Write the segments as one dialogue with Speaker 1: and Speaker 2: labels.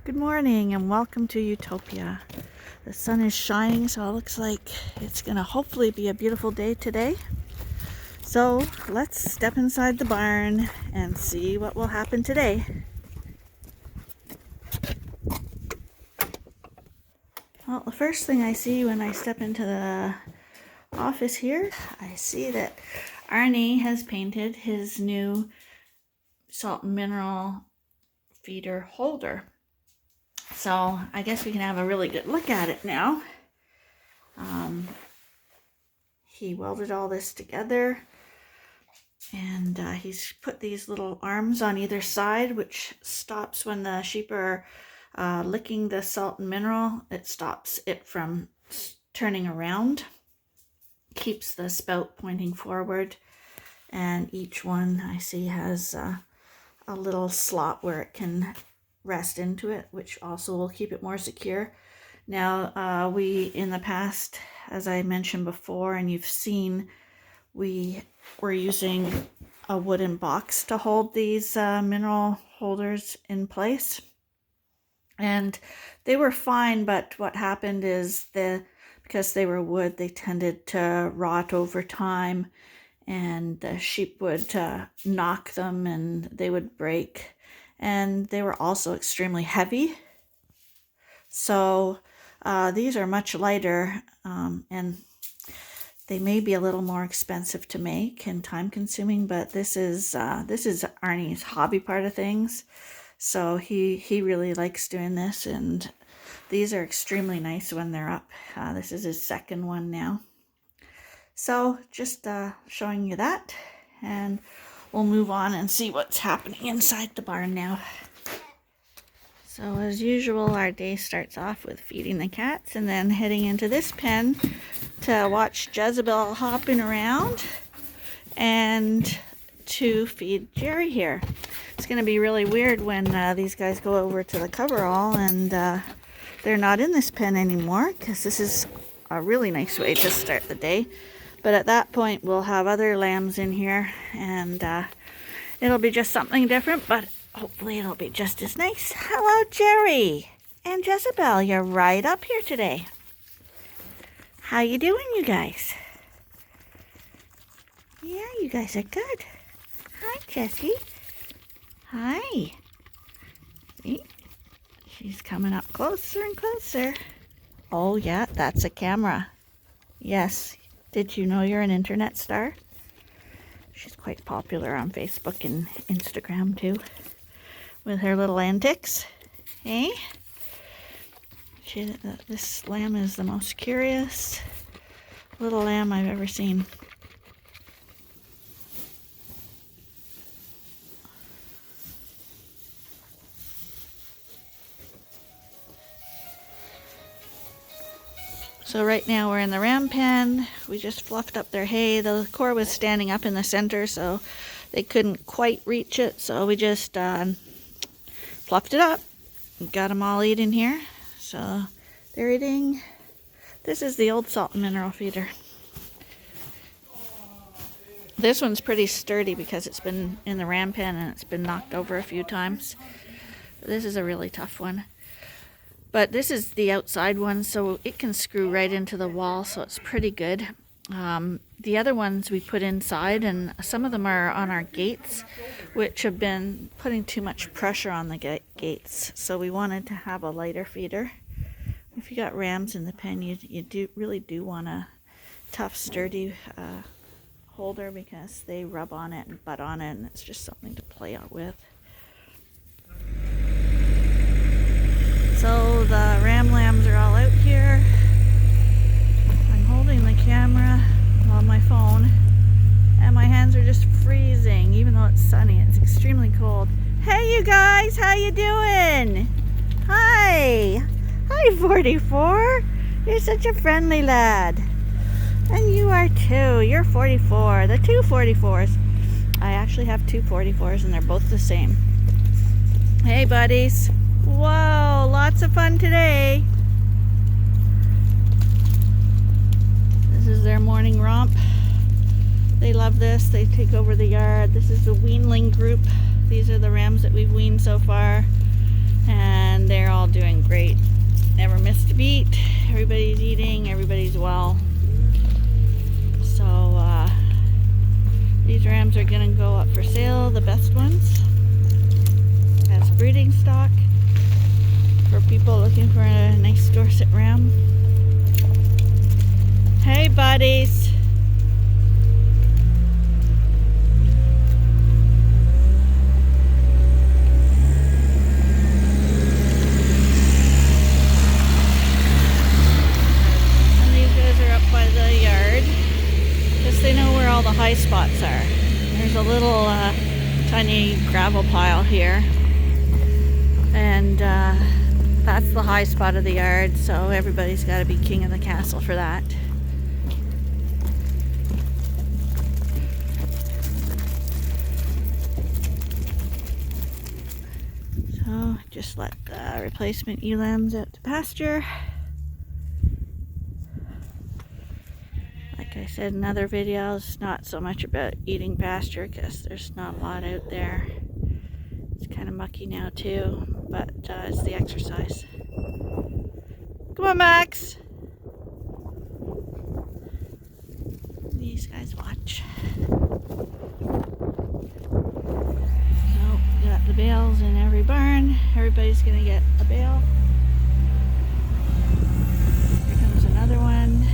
Speaker 1: Good morning and welcome to Ewetopia. The sun is shining, so it looks like it's going to hopefully be a beautiful day today. So let's step inside the barn and see what will happen today. Well, the first thing I see when I step into the office here, I see that Arnie has painted his new salt and mineral feeder holder. So I guess we can have a really good look at it now. He welded all this together, and he's put these little arms on either side, which stops when the sheep are licking the salt and mineral. It stops it from turning around, keeps the spout pointing forward, and each one I see has a little slot where it can rest into it, which also will keep it more secure. Now, we in the past, as I mentioned before, and you've seen, we were using a wooden box to hold these mineral holders in place, and they were fine, but what happened is because they were wood, they tended to rot over time, and the sheep would knock them and they would break. And they were also extremely heavy. So these are much lighter, and they may be a little more expensive to make and time consuming, but this is Arnie's hobby part of things. So he really likes doing this, and these are extremely nice when they're up. This is his second one now. So just showing you that, and we'll move on and see what's happening inside the barn now. So as usual, our day starts off with feeding the cats and then heading into this pen to watch Jezebel hopping around and to feed Jerry here. It's going to be really weird when these guys go over to the coverall and they're not in this pen anymore, because this is a really nice way to start the day. But at that point, we'll have other lambs in here, and it'll be just something different, but hopefully it'll be just as nice. Hello, Jerry and Jezebel. You're right up here today. How you doing, you guys? Yeah, you guys are good. Hi, Jessie. Hi. See? She's coming up closer and closer. Oh, yeah, that's a camera. Yes. Did you know you're an internet star? She's quite popular on Facebook and Instagram too, with her little antics. Hey? This lamb is the most curious little lamb I've ever seen. So right now we're in the ram pen. We just fluffed up their hay. The core was standing up in the center, so they couldn't quite reach it. So we just fluffed it up. Got them all eating here. So they're eating. This is the old salt and mineral feeder. This one's pretty sturdy because it's been in the ram pen and it's been knocked over a few times. This is a really tough one. But this is the outside one, so it can screw right into the wall, so it's pretty good. The other ones we put inside, and some of them are on our gates, which have been putting too much pressure on the gates. So we wanted to have a lighter feeder. If you got rams in the pen, you really do want a tough, sturdy holder, because they rub on it and butt on it, and it's just something to play out with. So the ram lambs are all out here. I'm holding the camera on my phone, and my hands are just freezing, even though it's sunny. It's extremely cold. Hey, you guys, how you doing? Hi. Hi, 44. You're such a friendly lad. And you are too. You're 44. The two 44s. I actually have two 44s, and they're both the same. Hey, buddies. Whoa, lots of fun today. This is their morning romp. They love this. They take over the yard. This is the weanling group. These are the rams that we've weaned so far. and they're all doing great. Never missed a beat. Everybody's eating, everybody's well. So these rams are gonna go up for sale, the best ones, as breeding stock for people looking for a nice Dorset ram. Hey buddies. They know where all the high spots are. There's a little tiny gravel pile here, and that's the high spot of the yard, so everybody's got to be king of the castle for that. So just let the replacement ewe lambs out to pasture. Like I said in other videos, not so much about eating pasture because there's not a lot out there. It's kind of mucky now too, but it's the exercise. Come on, Max! These guys watch. So, got the bales in every barn. Everybody's gonna get a bale. Here comes another one.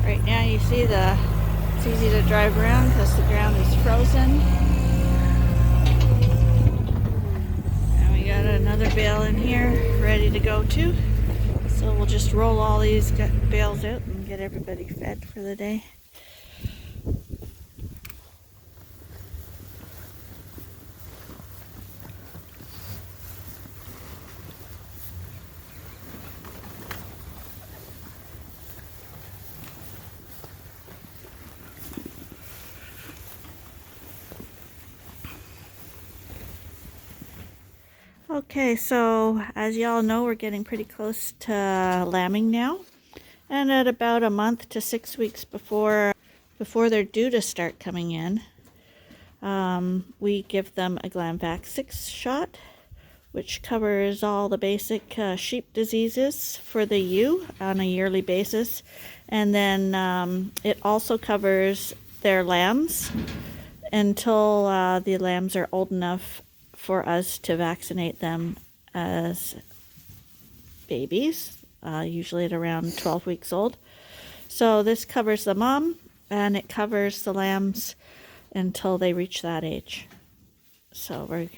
Speaker 1: Right now you see it's easy to drive around because the ground is frozen. And we got another bale in here ready to go too. So we'll just roll all these bales out and get everybody fed for the day. Okay, so as y'all know, we're getting pretty close to lambing now, and at about a month to 6 weeks before they're due to start coming in, we give them a Vaccinations 6 shot, which covers all the basic sheep diseases for the ewe on a yearly basis, and then it also covers their lambs until the lambs are old enough for us to vaccinate them as babies, usually at around 12 weeks old. So this covers the mom, and it covers the lambs until they reach that age. So we're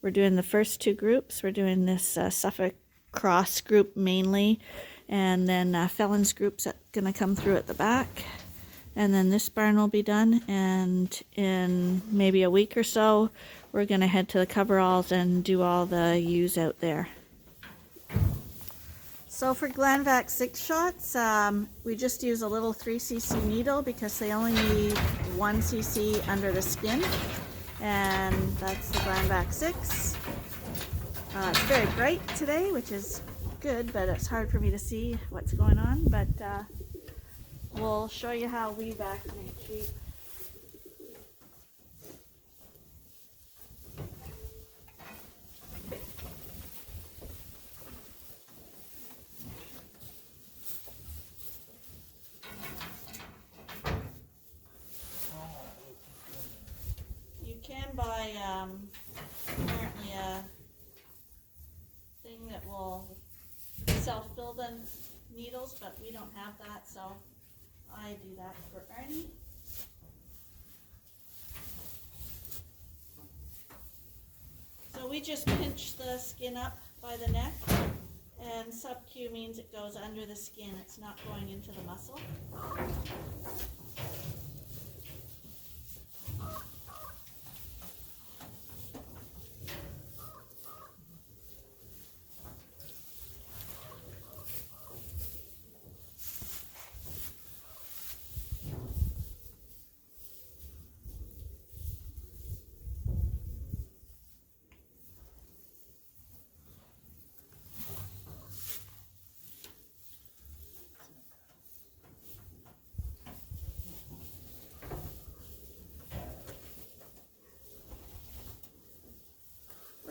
Speaker 1: doing the first two groups. We're doing this Suffolk Cross group mainly, and then Felons group's gonna come through at the back. And then this barn will be done, and in maybe a week or so, we're going to head to the coveralls and do all the ewes out there. So for Vaccinations 6 shots, we just use a little 3cc needle because they only need 1 cc under the skin, and that's the Vaccinations 6. It's very bright today, which is good, but it's hard for me to see what's going on, but we'll show you how we vaccinate sheep. You can buy apparently a thing that will self-fill the needles, but we don't have that, so I do that for Arnie. So we just pinch the skin up by the neck, and sub-Q means it goes under the skin. It's not going into the muscle.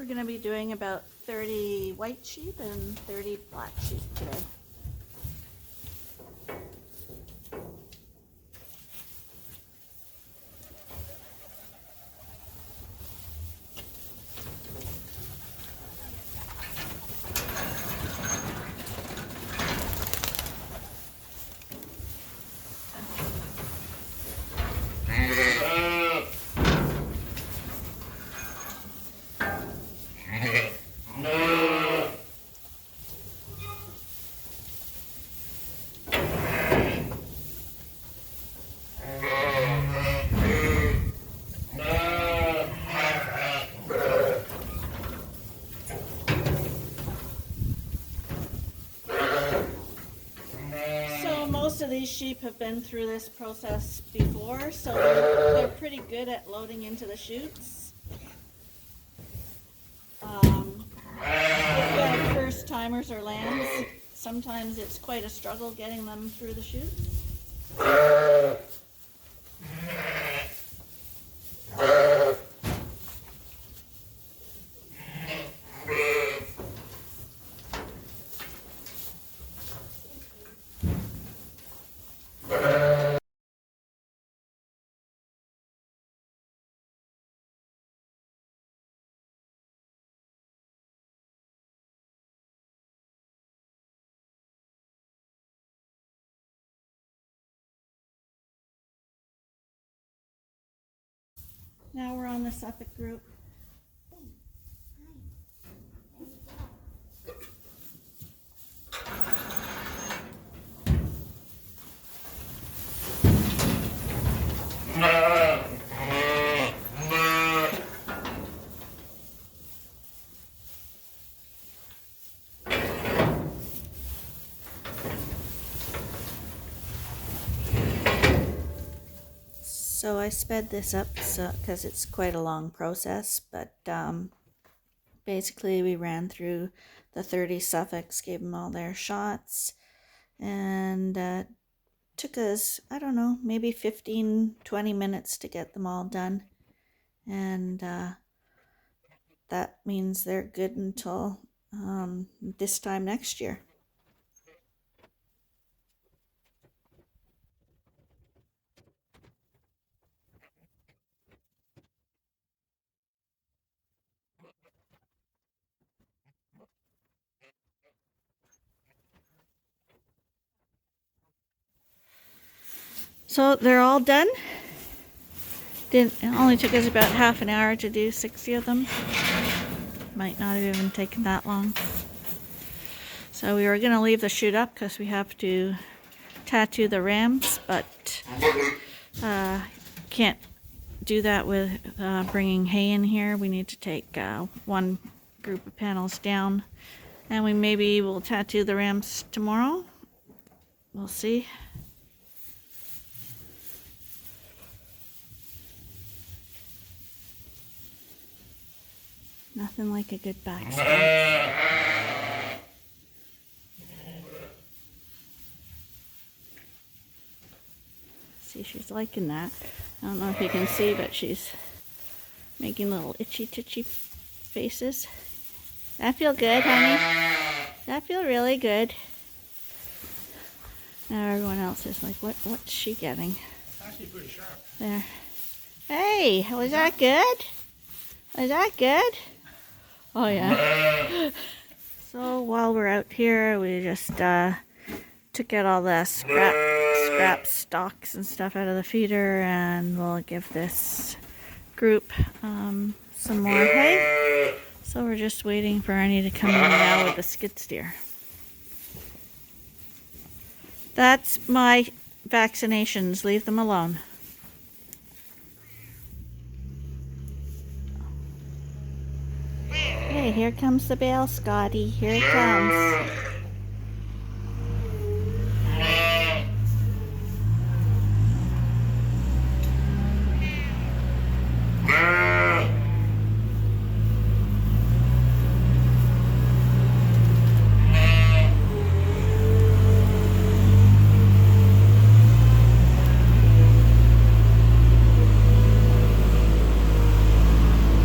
Speaker 1: going to be doing about 30 white sheep and 30 black sheep today. Most of these sheep have been through this process before, so they're pretty good at loading into the chutes. If you have first timers or lambs, sometimes it's quite a struggle getting them through the chutes. Now we're on the Suffolk group. So I sped this up because it's quite a long process, but basically we ran through the 30 Suffolks, gave them all their shots, and took us, I don't know, maybe 15-20 minutes to get them all done. And that means they're good until this time next year. So they're all done. It only took us about half an hour to do 60 of them. Might not have even taken that long. So we were going to leave the chute up because we have to tattoo the rams, but can't do that with bringing hay in here. We need to take one group of panels down, and we maybe will tattoo the rams tomorrow. We'll see. Nothing like a good back scratch. See, she's liking that. I don't know if you can see, but she's making little itchy titchy faces. That feel good, honey? That feel really good. Now everyone else is like, what's she getting?
Speaker 2: It's actually pretty sharp.
Speaker 1: There. Hey, was that good? Was that good? Oh yeah. So while we're out here, we just took out all the scrap stalks and stuff out of the feeder, and we'll give this group some more hay. So we're just waiting for Arnie to come in now with the skid steer. That's my vaccinations. Leave them alone. Hey, here comes the bale, Scotty. Here it comes.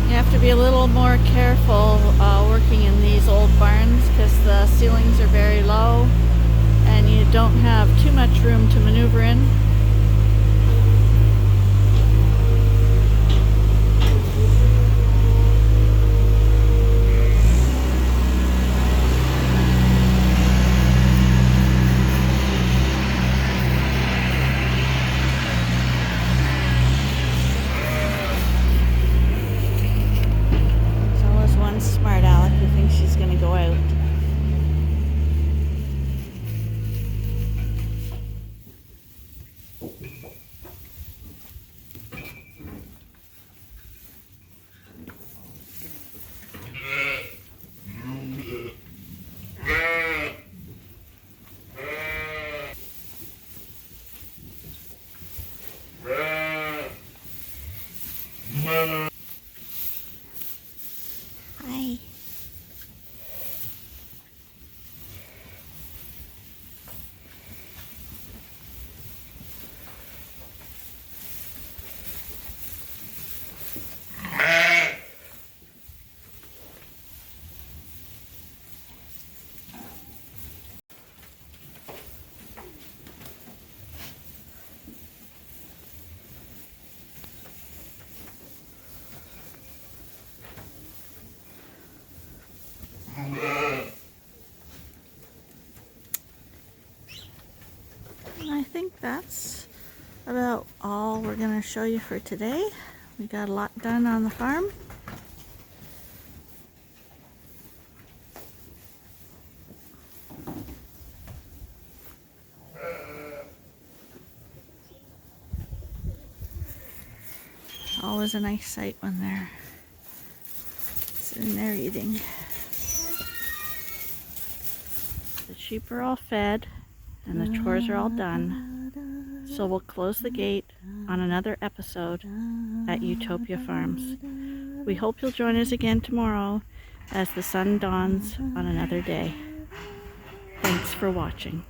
Speaker 1: You have to be a little more more careful working in these old barns because the ceilings are very low and you don't have too much room to maneuver in. Smart Alec who thinks she's gonna go out. Hi. And I think that's about all we're going to show you for today. We got a lot done on the farm. Always a nice sight when they're sitting there eating. The sheep are all fed and the chores are all done. So we'll close the gate on another episode at Ewetopia Farms. We hope you'll join us again tomorrow as the sun dawns on another day. Thanks for watching.